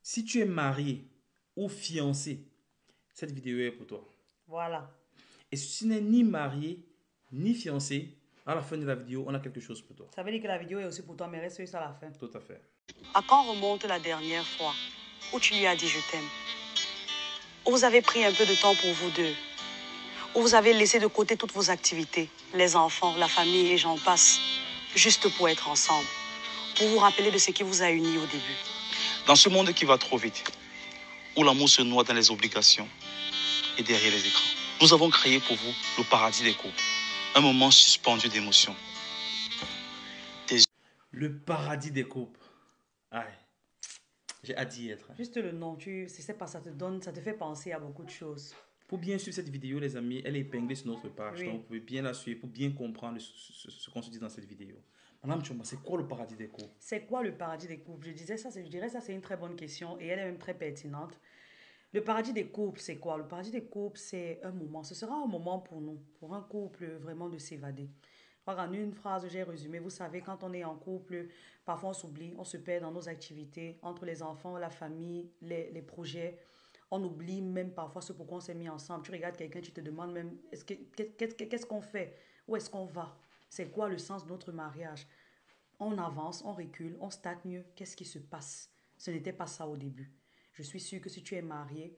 Si tu es marié ou fiancé, cette vidéo est pour toi. Voilà. Et si tu n'es ni marié ni fiancé, à la fin de la vidéo, on a quelque chose pour toi. Ça veut dire que la vidéo est aussi pour toi, mais reste juste à la fin. Tout à fait. À quand remonte la dernière fois où tu lui as dit je t'aime? Où vous avez pris un peu de temps pour vous deux? Où vous avez laissé de côté toutes vos activités, les enfants, la famille et j'en passe, juste pour être ensemble, pour vous rappeler de ce qui vous a unis au début. Dans ce monde qui va trop vite, où l'amour se noie dans les obligations et derrière les écrans, nous avons créé pour vous le paradis des couples, un moment suspendu d'émotion. Le paradis des couples. Aïe, j'ai hâte d'y être. Juste le nom, c'est pas, ça te fait penser à beaucoup de choses. Pour bien suivre cette vidéo, les amis, elle est épinglée sur notre page. Oui. Donc, vous pouvez bien la suivre pour bien comprendre ce qu'on se dit dans cette vidéo. Madame Chomba, c'est quoi le paradis des couples? C'est quoi le paradis des couples? Je dirais ça, c'est une très bonne question et elle est même très pertinente. Le paradis des couples, c'est quoi? Le paradis des couples, c'est un moment. Ce sera un moment pour nous, pour un couple, vraiment de s'évader. En une phrase, j'ai résumé. Vous savez, quand on est en couple, parfois on s'oublie, on se perd dans nos activités, entre les enfants, la famille, les projets. On oublie même parfois ce pourquoi on s'est mis ensemble. Tu regardes quelqu'un, tu te demandes même, qu'est-ce qu'on fait? Où est-ce qu'on va? C'est quoi le sens de notre mariage? On avance, on recule, on stagne. Qu'est-ce qui se passe? Ce n'était pas ça au début. Je suis sûre que si tu es marié,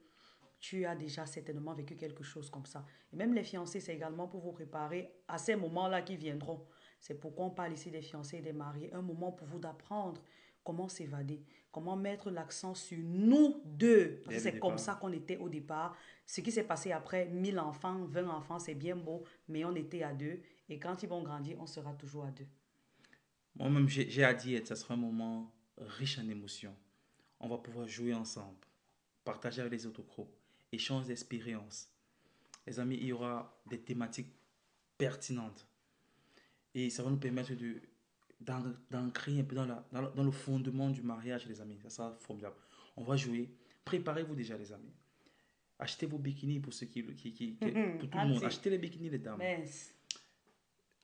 tu as déjà certainement vécu quelque chose comme ça. Et même les fiancés, c'est également pour vous préparer à ces moments-là qui viendront. C'est pourquoi on parle ici des fiancés et des mariés. Un moment pour vous d'apprendre comment s'évader, comment mettre l'accent sur nous deux. Parce que c'est comme ça qu'on était au départ. Ce qui s'est passé après, 1000 enfants, 20 enfants, c'est bien beau, mais on était à deux. Et quand ils vont grandir, on sera toujours à deux. Moi-même, j'ai hâte d'y être. Ça sera un moment riche en émotions. On va pouvoir jouer ensemble, partager avec les autres groupes, échanger d'expériences. Les amis, il y aura des thématiques pertinentes. Et ça va nous permettre d'ancrer un peu dans le fondement du mariage, les amis. Ça sera formidable. On va jouer. Préparez-vous déjà, les amis. Achetez vos bikinis pour ceux pour tout le monde. Achetez les bikinis, les dames.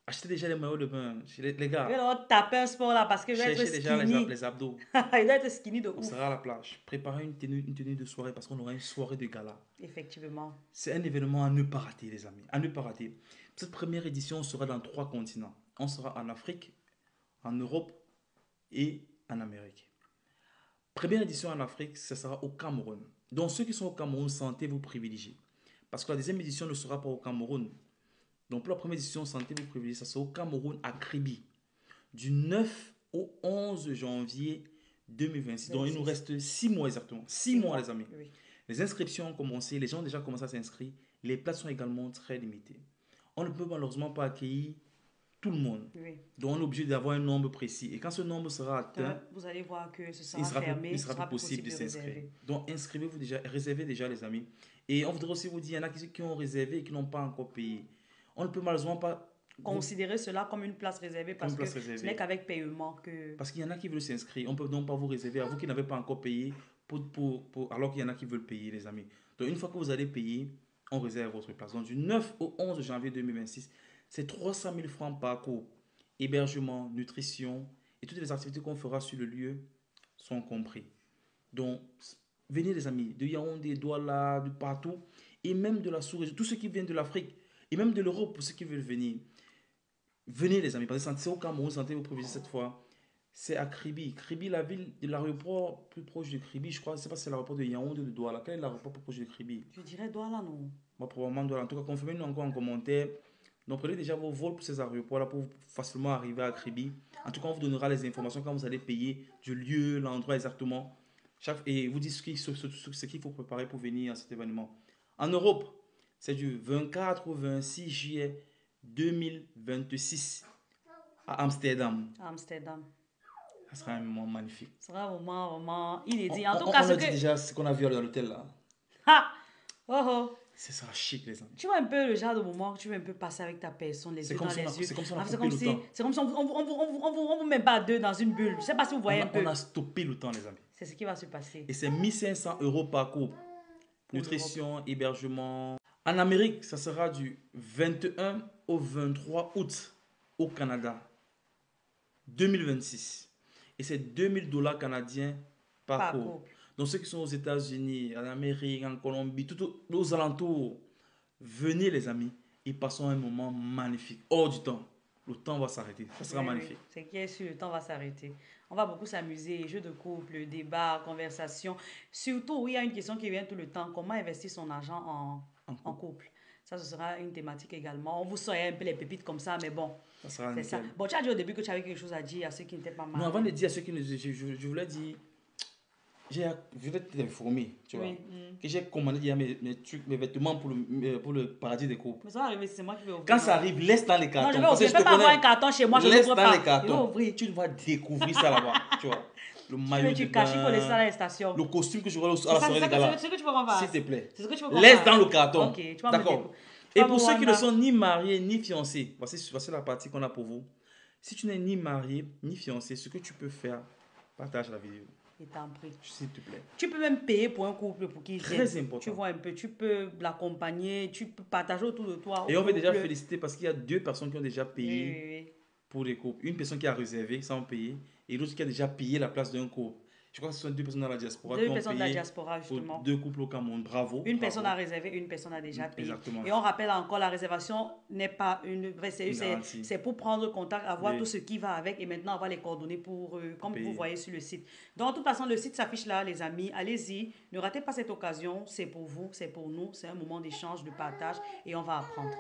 Achetez déjà les maillots de bain. Les gars. Je vais leur taper un sport là parce que je vais être cherchez déjà skinny. les abdos. Il doit être skinny de On ouf. sera à la plage. Préparez une tenue de soirée parce qu'on aura une soirée de gala. Effectivement. C'est un événement à ne pas rater, les amis. À ne pas rater. Cette première édition sera dans 3 continents. On sera en Afrique, en Europe et en Amérique. Première édition en Afrique, ce sera au Cameroun. Donc ceux qui sont au Cameroun, sentez-vous privilégiés. Parce que la deuxième édition ne sera pas au Cameroun. Donc pour la première édition, sentez-vous privilégiés. Ça sera au Cameroun, à Kribi. Du 9 au 11 janvier 2026. Donc il nous reste 6 mois exactement. 6 mois, les amis. Oui. Les inscriptions ont commencé. Les gens ont déjà commencé à s'inscrire. Les places sont également très limitées. On ne peut malheureusement pas accueillir tout le monde. Oui. Donc on est obligé d'avoir un nombre précis. Et quand ce nombre sera atteint, vous allez voir que ce sera fermé. Il sera plus possible de s'inscrire. Donc inscrivez-vous déjà, réservez déjà, les amis. Et on voudrait aussi vous dire, il y en a qui ont réservé et qui n'ont pas encore payé. On ne peut malheureusement pas considérer cela comme une place réservée parce que ce n'est qu'avec paiement que... Parce qu'il y en a qui veulent s'inscrire. On ne peut donc pas vous réserver à vous qui n'avez pas encore payé alors qu'il y en a qui veulent payer, les amis. Donc une fois que vous allez payer, on réserve votre place. Donc du 9 au 11 janvier 2026, c'est 300 000 francs par cours. Hébergement, nutrition et toutes les activités qu'on fera sur le lieu sont compris. Donc venez, les amis, de Yaoundé, Douala, de partout, et même de la sous-région, tous ceux qui viennent de l'Afrique et même de l'Europe pour ceux qui veulent venir. Venez, les amis, parce que c'est au Cameroun, sentez-vous privilégiés cette fois. C'est à Kribi. Kribi, la ville, l'aéroport plus proche de Kribi, je crois, je ne sais pas si c'est l'aéroport de Yaoundé ou de Douala. Quel est l'aéroport plus proche de Kribi? Je dirais Douala, non? Moi, probablement Douala. En tout cas, confirmez-nous encore en commentaire. Donc, prenez déjà vos vols pour ces aéroports-là pour facilement arriver à Kribi. En tout cas, on vous donnera les informations quand vous allez payer du lieu, l'endroit exactement. Et vous dites ce qu'il faut préparer pour venir à cet événement. En Europe, c'est du 24 au 26 juillet 2026 à Amsterdam. Amsterdam. Ça sera un moment magnifique. Ce sera un moment inédit. En tout cas, on a dit déjà ce qu'on a vu dans l'hôtel là. Ha! Oh oh! Ce sera chic, les amis. Tu vois un peu le genre de moment que tu veux un peu passer avec ta personne, les yeux dans les yeux. C'est comme ça on a stoppé le temps. C'est comme ça on vous met pas deux dans une bulle. Je sais pas si vous voyez un peu. On a stoppé le temps, les amis. C'est ce qui va se passer. Et c'est 1500 € par couple. Nutrition, hébergement. En Amérique, ça sera du 21 au 23 août au Canada 2026. Et c'est 2000 $ canadiens par couple. Donc, ceux qui sont aux États-Unis, en Amérique, en Colombie, aux alentours, venez, les amis, et passons un moment magnifique, hors du temps. Le temps va s'arrêter. Ça sera Oui, oui. magnifique. C'est qui est sûr, le temps va s'arrêter. On va beaucoup s'amuser, jeux de couple, débats, conversations. Surtout, il y a une question qui vient tout le temps, comment investir son argent en couple. Ça, ce sera une thématique également. On vous saurait un peu les pépites comme ça, mais bon, Ça sera c'est ça. nickel. Bon, tu as dit au début que tu avais quelque chose à dire à ceux qui n'étaient pas Non, avant mariés. de dire à ceux qui ne... Je voulais dire... Je voulais t'informer, tu vois, Oui. que j'ai commandé hier mes vêtements pour le paradis des couples. Mais ça va arriver, c'est moi qui vais ouvrir. Quand ça arrive, laisse dans les cartons. Non, je vais parce que ouvrir. Je ne peux te pas avoir connais. un carton chez moi, je Laisse n'ouvre dans pas. les Je vais cartons. ouvrir. Tu vas découvrir ça là-bas, tu vois. Le maillot Tu de caches, il faut laisser ça à bain, la station. le costume que je vois à la C'est soirée des galas. ce que tu veux qu'on fasse. S'il te plaît. C'est ce que tu veux qu'on Laisse fasse. dans le carton. Ok, tu vas me D'accord. décou- tu Et vas pour me ceux qui ne voir sont ni mariés ni fiancés, voici la partie qu'on a pour vous. Si tu n'es ni marié ni fiancé, ce que tu peux faire, partage la vidéo, Et t'en prie. s'il te plaît. Tu peux même payer pour un couple pour qu'il Très vienne. important. Tu vois un peu, tu peux l'accompagner, tu peux partager autour de toi. Et au on veut déjà couple. féliciter parce qu'il y a 2 personnes qui ont déjà Oui, payé oui, oui. pour les couples. Une personne qui a réservé sans payer et l'autre qui a déjà payé la place d'un couple. Je crois que ce sont 2 personnes dans la diaspora qui Deux ont personnes de la payé diaspora, pour justement. 2 couples au Cameroun. Bravo. Une bravo. personne a réservé, une personne a déjà payé. Exactement. Et on rappelle encore, la réservation n'est pas une vraie Une garantie. c'est pour prendre contact, avoir Oui. tout ce qui va avec et maintenant avoir les coordonnées pour, comme payer. vous voyez sur le site. Donc, de toute façon, le site s'affiche là, les amis. Allez-y, ne ratez pas cette occasion. C'est pour vous, c'est pour nous. C'est un moment d'échange, de partage et on va apprendre.